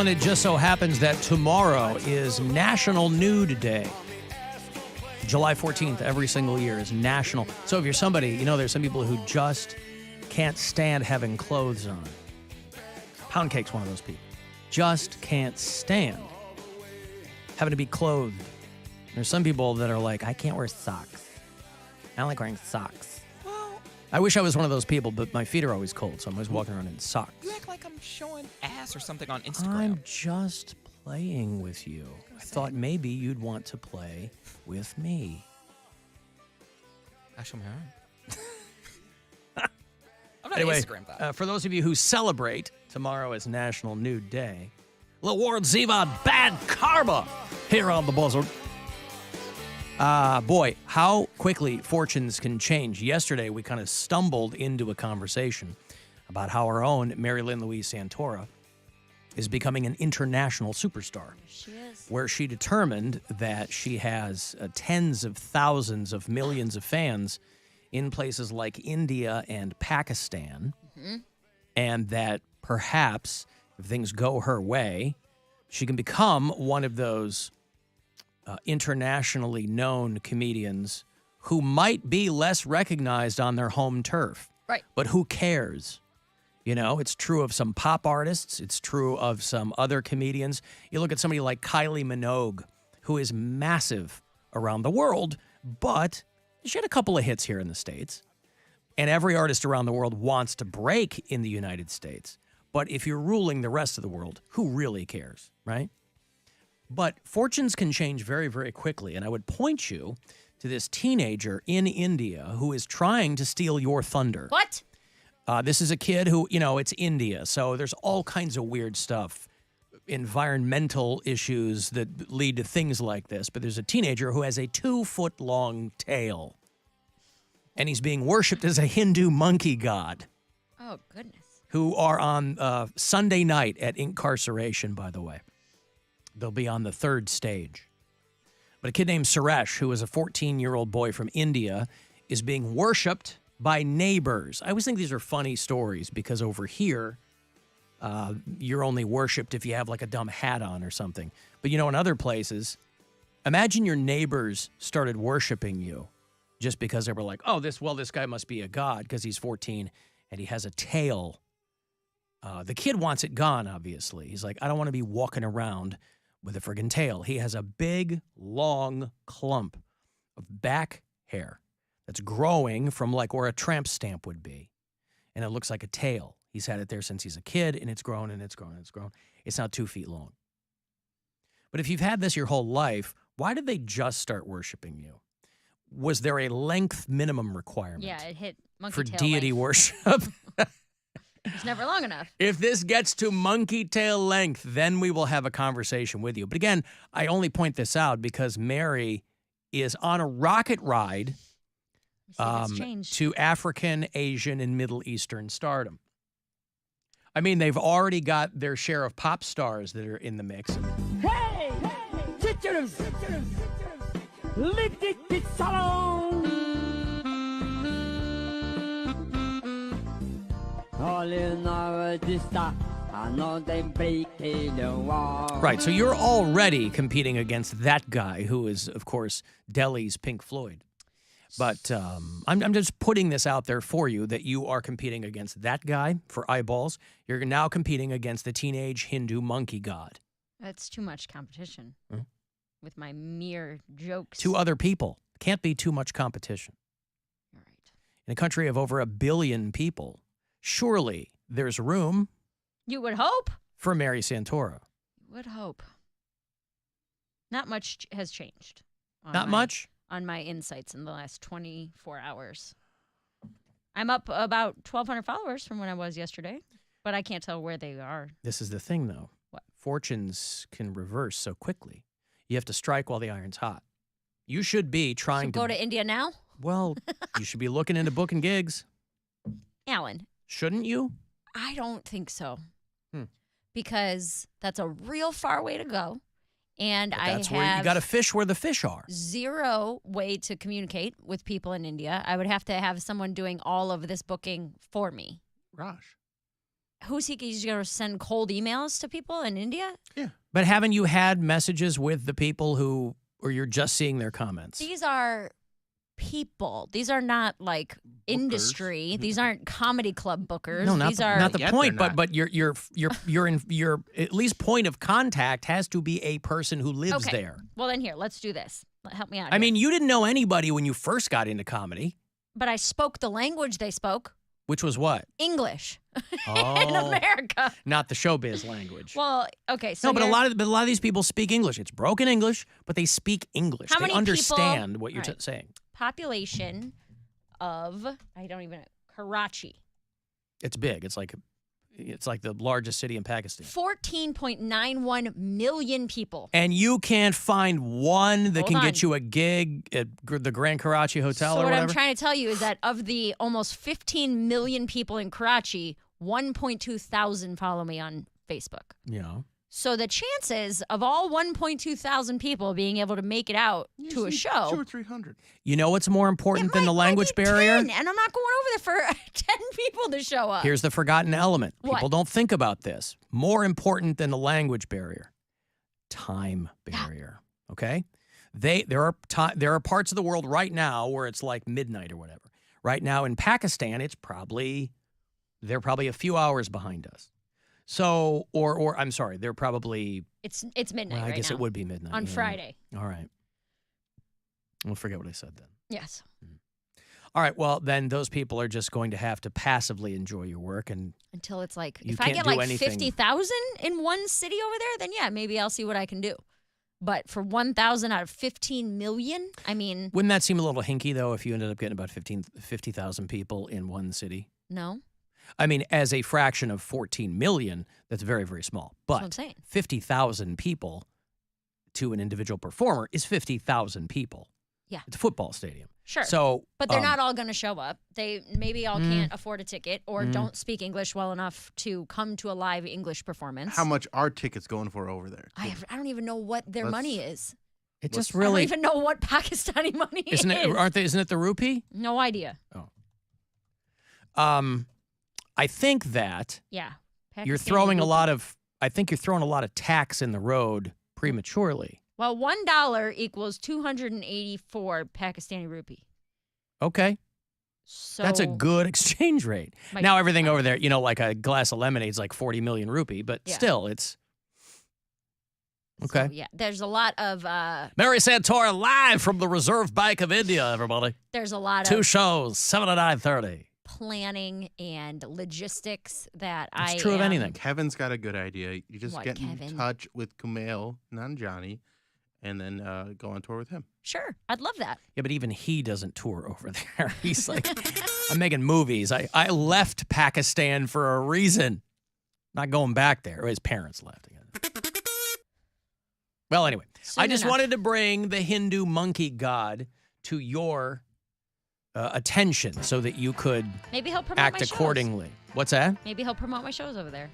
and it just so happens that tomorrow is National Nude Day. July 14th, every single year, is national. So if you're somebody, you know, there's some people who just can't stand having clothes on. Poundcake's one of those people. Just can't stand having to be clothed. There's some people that are like, I can't wear socks. I don't like wearing socks. Well, I wish I was one of those people, but my feet are always cold, so I'm always walking around in socks. you act like I'm showing ass or something on Instagram. I'm just playing with you. I thought maybe you'd want to play with me. I show my arm. I'm not Anyway, Instagram that. for those of you who celebrate, tomorrow is National Nude Day. Little Ward Ziva, Bad Karma, here on The Buzzard. Boy, how quickly fortunes can change. Yesterday, we kind of stumbled into a conversation about how our own Mary Lynn Louise Santora is becoming an international superstar. She is. Where she determined that she has tens of thousands of millions of fans in places like India and Pakistan, and that perhaps if things go her way, she can become one of those internationally known comedians who might be less recognized on their home turf. Right. But who cares? You know, it's true of some pop artists. It's true of some other comedians. You look at somebody like Kylie Minogue, who is massive around the world, but she had a couple of hits here in the States. And every artist around the world wants to break in the United States. But if you're ruling the rest of the world, who really cares, right? But fortunes can change very, very quickly. And I would point you to this teenager in India who is trying to steal your thunder. What? This is a kid who, you know, it's India, so there's all kinds of weird stuff, environmental issues that lead to things like this. But there's a teenager who has a 2-foot-long tail, and he's being worshipped as a Hindu monkey god, Oh, goodness. who are on Sunday night at Incarceration, by the way. They'll be on the 3rd stage. But a kid named Suresh, who is a 14-year-old boy from India, is being worshipped by neighbors. I always think these are funny stories because over here, you're only worshipped if you have like a dumb hat on or something. But you know, in other places, imagine your neighbors started worshiping you just because they were like, oh, this guy must be a god because he's 14 and he has a tail. The kid wants it gone, obviously. He's like, I don't want to be walking around with a friggin' tail. He has a big, long clump of back hair that's growing from like where a tramp stamp would be. And it looks like a tail. He's had it there since he's a kid, and it's grown and it's grown and it's grown. It's now 2 feet long. But if you've had this your whole life, why did they just start worshiping you? Was there a length minimum requirement? Yeah, it hit monkey for tail deity length. worship? It's never long enough. If this gets to monkey tail length, then we will have a conversation with you. But again, I only point this out because Mary is on a rocket ride to African, Asian, and Middle Eastern stardom. I mean, they've already got their share of pop stars that are in the mix. Hey, teachers, lick it salon. All in our dista, I know they break the wall. Right, so you're already competing against that guy who is, of course, Delhi's Pink Floyd. But I'm just putting this out there for you that you are competing against that guy for eyeballs. You're now competing against the teenage Hindu monkey god. That's too much competition with my mere jokes. 2 other people. Can't be too much competition. You're right. In a country of over 1 billion people, surely there's room You would hope. for Mary Santora. Would hope. Not much has changed. Not much? On my insights in the last 24 hours. I'm up about 1,200 followers from when I was yesterday, but I can't tell where they are. This is the thing, though. What? Fortunes can reverse so quickly. You have to strike while the iron's hot. You should be trying So go to India now? Well, you should be looking into booking gigs. Alan, Shouldn't you? I don't think so. Hmm. Because that's a real far way to go. And But I that's where you have got to fish where the fish are. zero way to communicate with people in India. I would have to have someone doing all of this booking for me. Gosh. who's he? He's going to send cold emails to people in India? But haven't you had messages with the people who, or you're just seeing their comments? These are people. These are not like industry. These aren't comedy club bookers. No, These are not the Yet point. they're But your at least point of contact has to be a person who lives Okay. there. Well, then here, let's do this. Help me out. I here. mean, you didn't know anybody when you first got into comedy, but I spoke the language they spoke, which was what? English, in Oh, America. not the showbiz language. Well, okay. So no, but a you're- lot of these people speak English. It's broken English, but they speak English. How they many understand people- what you're All right. saying. population of Karachi. It's big. It's like the largest city in Pakistan. 14.91 million people. And you can't find one that Hold can on. get you a gig at the Grand Karachi Hotel So or what whatever. I'm trying to tell you is that of the almost 15 million people in Karachi, 1.2 thousand follow me on Facebook. So the chances of all 1.2 thousand people being able to make it out to a show. 200 or 300. You know what's more important than the might language be barrier? 10, and I'm not going over there for 10 people to show up. Here's the forgotten element. What? People don't think about this. More important than the language barrier, time barrier. Okay? There are parts of the world right now where it's like midnight or whatever. Right now in Pakistan, they're probably a few hours behind us. So, or I'm sorry, they're probably. It's midnight Well, I right guess now. it would be midnight On yeah. Friday. All right. We'll forget what I said then. Yes. All right. Well, then those people are just going to have to passively enjoy your work, and Until it's like, You if I can't get do like anything. 50,000 in one city over there, then yeah, maybe I'll see what I can do. But for 1,000 out of 15 million, I mean, wouldn't that seem a little hinky though if you ended up getting about 50,000 people in one city? no. I mean, as a fraction of 14 million, that's very, very small. That's what I'm But saying. 50,000 people to an individual performer is 50,000 people. Yeah. It's a football stadium. Sure. So, But they're not all going to show up. They maybe all can't afford a ticket or Mm. don't speak English well enough to come to a live English performance. How much are tickets going for over there? I don't even know what their Let's- money is. it just I really don't even know what Pakistani money isn't is. it? Isn't it the rupee? No idea. I think that Yeah. you're Pakistani throwing a rupee. lot of. I think you're throwing a lot of tax in the road prematurely. Well, $1 equals 284 Pakistani rupee. Okay. So That's a good exchange rate. My- Now everything over there, like a glass of lemonade is like 40 million rupee, but Yeah. still it's okay. So, yeah, there's a lot of Mary Santora live from the Reserve Bank of India, everybody. there's a lot Two of shows, 7 to 9:30. planning and logistics that It's I true of am- anything. Kevin's got a good idea. You just What, get in Kevin? touch with Kumail, not Johnny, and then go on tour with him. Sure, I'd love that. Yeah, but even he doesn't tour over there. He's like, I'm making movies. I left Pakistan for a reason. Not going back there. His parents left. Well, anyway, I Soon just enough. wanted to bring the Hindu monkey god to your attention so that you could Maybe he'll promote act my shows. accordingly. What's that? Maybe he'll promote my shows over there.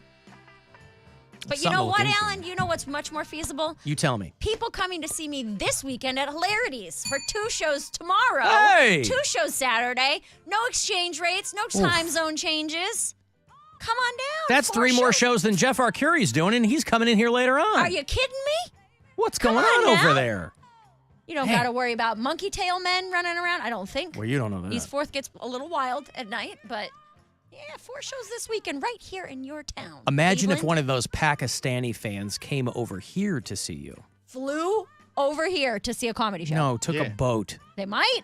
But you Something know to what, look into. Alan? You know what's much more feasible? You tell me. People coming to see me this weekend at Hilarities for 2 shows tomorrow. Hey! 2 shows Saturday. No exchange rates, no time zone changes. Come on down. That's 4 3 more shows than Jeff Arcuri's doing, and he's coming in here later on. Are you kidding me? What's Come going on on over now. there? You don't Hey. got to worry about monkey tail men running around. I don't think. Well, you don't know that. East Fourth gets a little wild at night, but yeah, 4 shows this weekend right here in your town. Imagine if Cleveland one of those Pakistani fans came over here to see you. flew over here to see a comedy show. No, took a Yeah. boat. They might.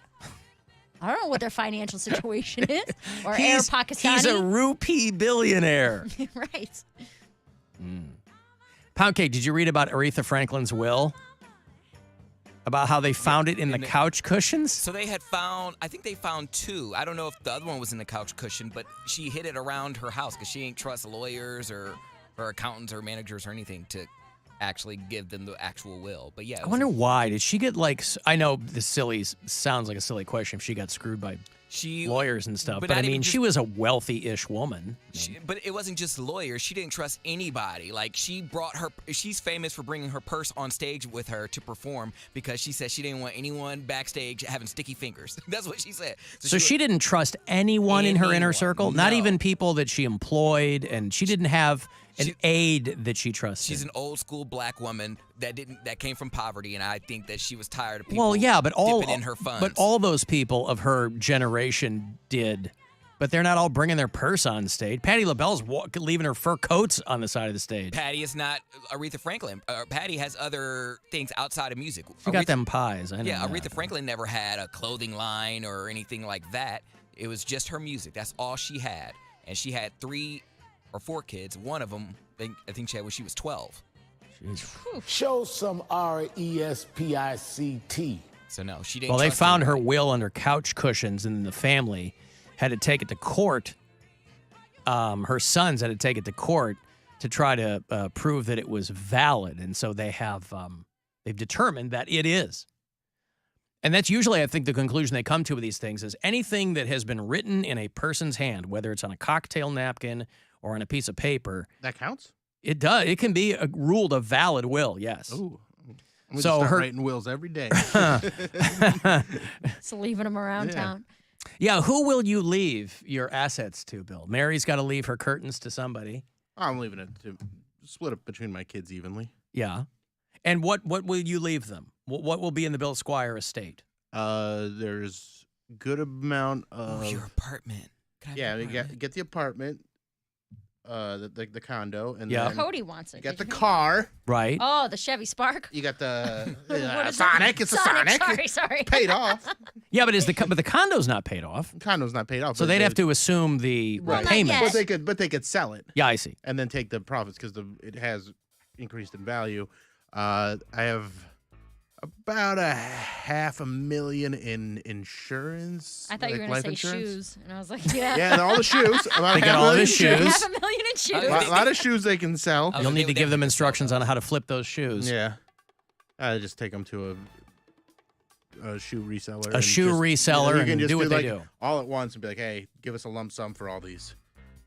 I don't know what their financial situation is. Or Air Pakistani. He's a rupee billionaire. Right. Poundcake, did you read about Aretha Franklin's will? About how they found it in the couch cushions? So they had found, I think they found 2. I don't know if the other one was in the couch cushion, but she hid it around her house because she ain't trust lawyers or accountants or managers or anything to actually give them the actual will. But yeah, I wonder why. Did she get like, I know this sounds like a silly question if she got screwed by lawyers and stuff. but But I not even mean, just- she was a wealthy-ish woman. But it wasn't just lawyers. She didn't trust anybody. Like, she's famous for bringing her purse on stage with her to perform because she said she didn't want anyone backstage having sticky fingers. That's what she said. So she didn't trust anyone in her inner Anyone, circle, not no. even people that she employed, and she didn't have an aide that she trusted. She's an old school black woman that came from poverty, and I think that she was tired of people well, yeah, but dipping in her funds. but all those people of her generation did. But they're not all bringing their purse on stage. Patti LaBelle's leaving her fur coats on the side of the stage. Patty is not Aretha Franklin. Patty has other things outside of music. She got them pies. I know Yeah, that. Aretha Franklin never had a clothing line or anything like that. It was just her music. That's all she had. And she had 3 or 4 kids. One of them, I think she had when she was 12. Show some RESPICT. So no, she didn't. Well, they trust found her anybody. will under couch cushions, and the family had to take it to court. Her sons had to take it to court to try to prove that it was valid, and so they've determined that it is. And that's usually, I think, the conclusion they come to with these things is anything that has been written in a person's hand, whether it's on a cocktail napkin or on a piece of paper, That counts? it does. It can be ruled a valid will. Yes. Ooh. I'm So start her- writing wills every day. It's leaving them around town. Yeah. Who will you leave your assets to, Bill? Mary's got to leave her curtains to somebody. I'm leaving it to split it between my kids evenly. Yeah. And what will you leave them? What will be in the Bill Squire estate? There's good amount Ooh, of your apartment. Can I have yeah. your We apartment? get the apartment, the condo, and Yeah. then Cody wants it. you got Did the you know? car. Right. Oh, the Chevy Spark. You got the What is Sonic. it? It's a Sonic. Sorry. Paid off. Yeah, but the condo's not paid off, Condo's not paid off. so but they'd have to assume the Well, not payments. yet. But they could sell it Yeah, I see. and then take the profits because it has increased in value. I have about $500,000 in insurance. I thought you were like going life to say insurance. shoes. And I was like, yeah. Yeah, and all the shoes. About They get all of his shoes. $500,000 in shoes. A lot of shoes they can sell. Oh, You'll they need to would give them definitely sell instructions on those. how to flip those shoes. Yeah. I just take them to a shoe reseller. A shoe reseller you and can just do what they like do. all at once and be like, hey, give us a lump sum for all these.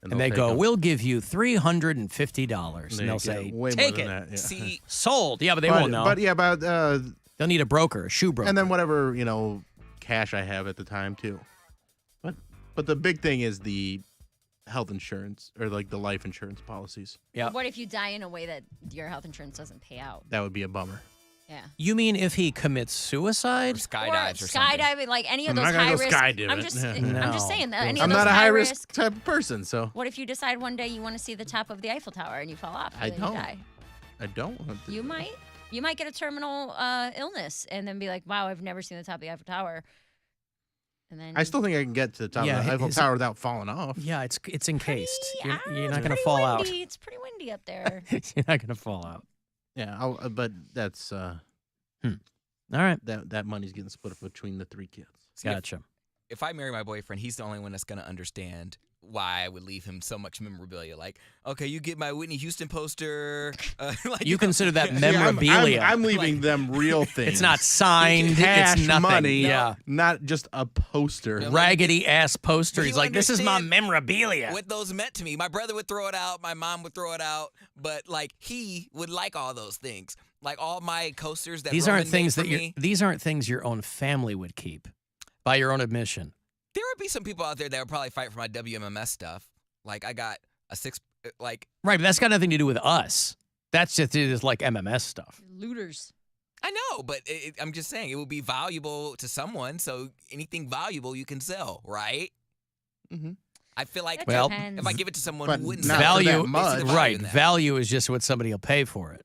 And they'll they take go, 'em. we'll give you $350. And They they'll get say, way more take than it. that, yeah. See, Sold. Yeah, but they won't know. But yeah, about They'll need a broker, a shoe broker. and then whatever cash I have at the time too. But the big thing is the health insurance or like the life insurance policies. Yeah. What if you die in a way that your health insurance doesn't pay out? That would be a bummer. Yeah. You mean if he commits or suicide? skydives or or something. skydiving, like any of I'm those not gonna high go risk. skydiving. I'm just No. saying that any I'm of those not a high high risk. risk type of person, so What if you decide one day you want to see the top of the Eiffel Tower and you fall off? I and then don't. You die. I don't want to. You might. You might get a terminal illness and then be like, "Wow, I've never seen the top of the Eiffel Tower." And then I still think I can get to the top Yeah, of the Eiffel his- Tower without falling off. Yeah, it's encased. You're it's not going to pretty fall out. windy. It's pretty windy up there. You're not going to fall out. Yeah, but that's All right. that money's getting split up between the 3 kids. See, if- Gotcha. If I marry my boyfriend, he's the only one that's going to understand why I would leave him so much memorabilia. Like, okay, you get my Whitney Houston poster. Like, You consider that Yeah, memorabilia. I'm leaving them real things. It's not signed. cash It's nothing. money. Yeah. not just a poster. No, Raggedy ass poster. You He's like, this is my understand memorabilia. what those meant to me. My brother would throw it out. My mom would throw it out. But like he would like all those things. Like all my coasters that These Roman aren't things made that for me. these aren't things your own family would keep, by your own admission. There would be some people out there that would probably fight for my WMMS stuff. Like I got a 6. Like Right, but that's got nothing to do with us. That's just like MMS stuff. Looters. I know, but I'm just saying it would be valuable to someone. So anything valuable you can sell, right? Mm-hmm. I feel like That Well, depends. if I give it to someone But who wouldn't not sell for it, that Value, much. they see the value right? in that. Value is just what somebody will pay for it.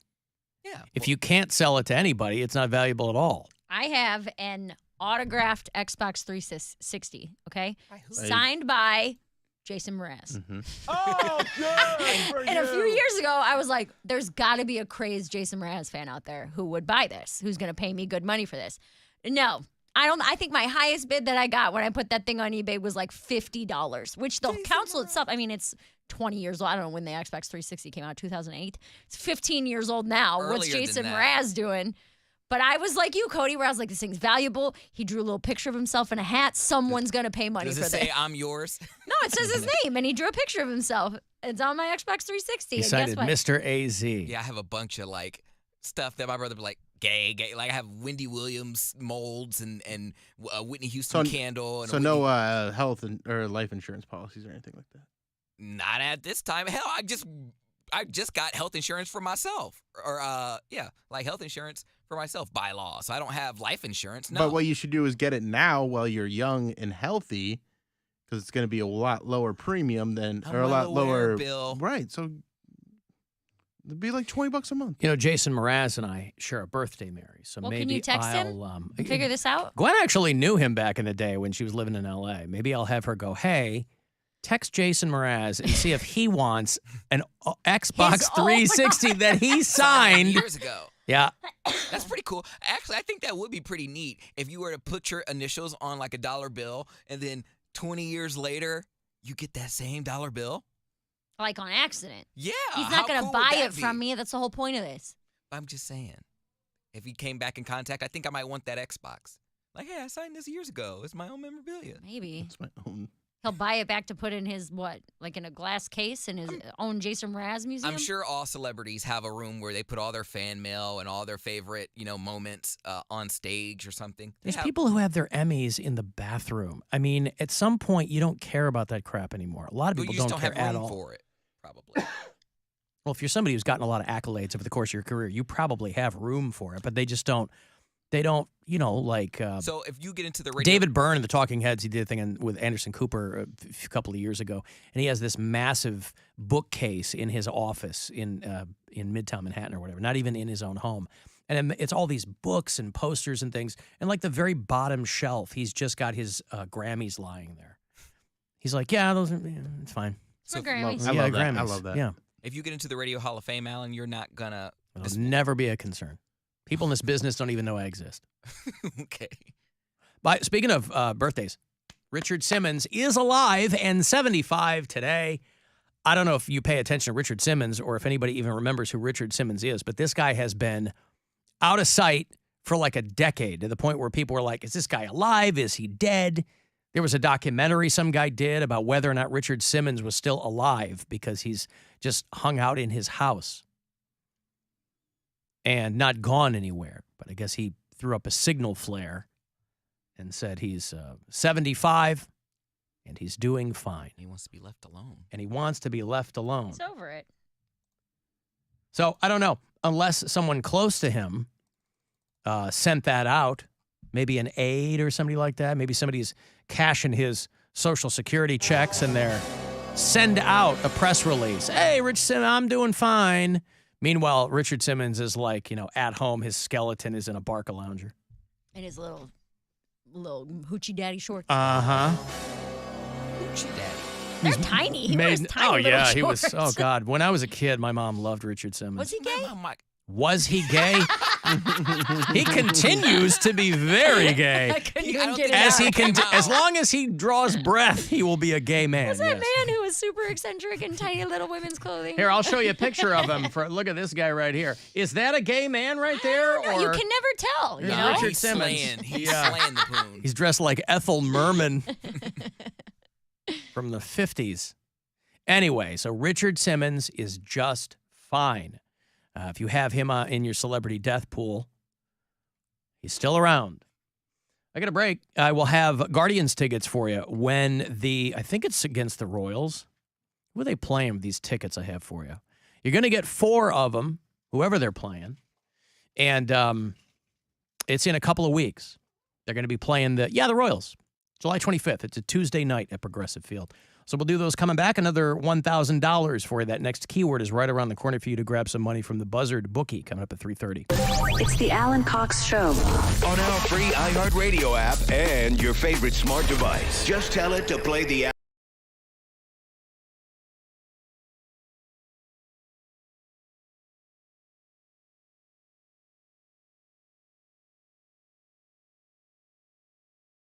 Yeah. If you can't sell it to anybody, it's not valuable at all. I have an autographed Xbox 360. Okay, By who? signed by Jason Mraz. Mm-hmm. Oh, good. And a few years ago, I was like, there's got to be a crazed Jason Mraz fan out there who would buy this, who's going to pay me good money for this. No, I don't. I think my highest bid that I got when I put that thing on eBay was like $50, which the console itself, I mean, it's 20 years old. I don't know when the Xbox 360 came out, 2008. It's 15 years old now. What's Earlier than Jason that. Mraz doing? But I was like you, Cody, where I was like, this thing's valuable. He drew a little picture of himself in a hat. Someone's going to pay money Does for it this. say I'm yours? No, it says his name, and he drew a picture of himself. It's on my Xbox 360. He and cited guess what? Mr. AZ. Yeah, I have a bunch of like stuff that my brother be like, gay. Like I have Wendy Williams molds and Whitney Houston candle. And so no health or life insurance policies or anything like that? Not at this time. Hell, I just got health insurance for myself. Or like health insurance for myself by law. So I don't have life insurance. No. But what you should do is get it now while you're young and healthy, because it's going to be a lot lower premium than, I'm or a lot well aware, lower Bill. Right. So it'd be like $20 a month. You know, Jason Mraz and I share a birthday, Mary. So Well, maybe can you text him and figure this out? Gwen actually knew him back in the day when she was living in L.A. Maybe I'll have her go, hey, text Jason Mraz and see if he wants an Xbox 360 that he signed years ago. Yeah. That's pretty cool. Actually, I think that would be pretty neat if you were to put your initials on like a dollar bill and then 20 years later, you get that same dollar bill. Like on accident. Yeah. He's not going to cool buy would that it be? from me. That's the whole point of this. I'm just saying. If he came back in contact, I think I might want that Xbox. Like, hey, I signed this years ago. It's my own memorabilia. Maybe. It's my own. He'll buy it back to put in his, like in a glass case in his own Jason Mraz museum? I'm sure all celebrities have a room where they put all their fan mail and all their favorite, moments on stage or something. There's people who have their Emmys in the bathroom. I mean, at some point, you don't care about that crap anymore. A lot of people you just don't don't care have at room all. for it, probably. Well, if you're somebody who's gotten a lot of accolades over the course of your career, you probably have room for it, but they just don't. They don't, like. So if you get into the radio, David Byrne and the Talking Heads, he did a thing with Anderson Cooper a couple of years ago, and he has this massive bookcase in his office in Midtown Manhattan or whatever, not even in his own home. And it's all these books and posters and things. And like the very bottom shelf, he's just got his Grammys lying there. He's like, yeah, it's fine. So So Grammys. I Yeah, love that. Grammys. I love that. Yeah. if you get into the Radio Hall of Fame, Alan, you're not gonna. It'll never be a concern. People in this business don't even know I exist. Okay. But speaking of birthdays, Richard Simmons is alive and 75 today. I don't know if you pay attention to Richard Simmons or if anybody even remembers who Richard Simmons is, but this guy has been out of sight for like a decade, to the point where people were like, is this guy alive? Is he dead? There was a documentary some guy did about whether or not Richard Simmons was still alive because he's just hung out in his house and not gone anywhere. But I guess he threw up a signal flare and said he's 75 and he's doing fine. He wants to be left alone. And he wants to be left alone. It's over it. So I don't know, unless someone close to him sent that out, maybe an aide or somebody like that. Maybe somebody's cashing his Social Security checks and they're send out a press release. Hey, Rich Simmons, I'm doing fine. Meanwhile, Richard Simmons is like, at home, his skeleton is in a Barca lounger. And his little hoochie daddy shorts. Uh-huh. Hoochie daddy. They're tiny. He wears tiny little he was. shorts. Oh God! When I was a kid, my mom loved Richard Simmons. Was he gay? Was he gay? He continues to be very gay. I couldn't even don't get think it As out. he can, as long as he draws breath, he will be a gay man. Was that yes. man who was super eccentric in tiny little women's clothing? Here, I'll show you a picture of him. Look at this guy right here. Is that a gay man right there? No, you can never tell. You Yeah, know? Richard He's Simmons. slaying. He's Yeah. slaying the poon. He's dressed like Ethel Merman from the 50s. Anyway, so Richard Simmons is just fine. If you have him in your celebrity death pool, he's still around. I got a break. I will have Guardians tickets for you when I think it's against the Royals. Who are they playing with these tickets I have for you? You're going to get 4 of them, whoever they're playing. And it's in a couple of weeks. They're going to be playing the Royals, July 25th. It's a Tuesday night at Progressive Field. So we'll do those coming back. Another $1,000 for you. That next keyword is right around the corner for you to grab some money from the Buzzard bookie coming up at 3:30. It's the Alan Cox Show. On our free iHeartRadio app and your favorite smart device. Just tell it to play the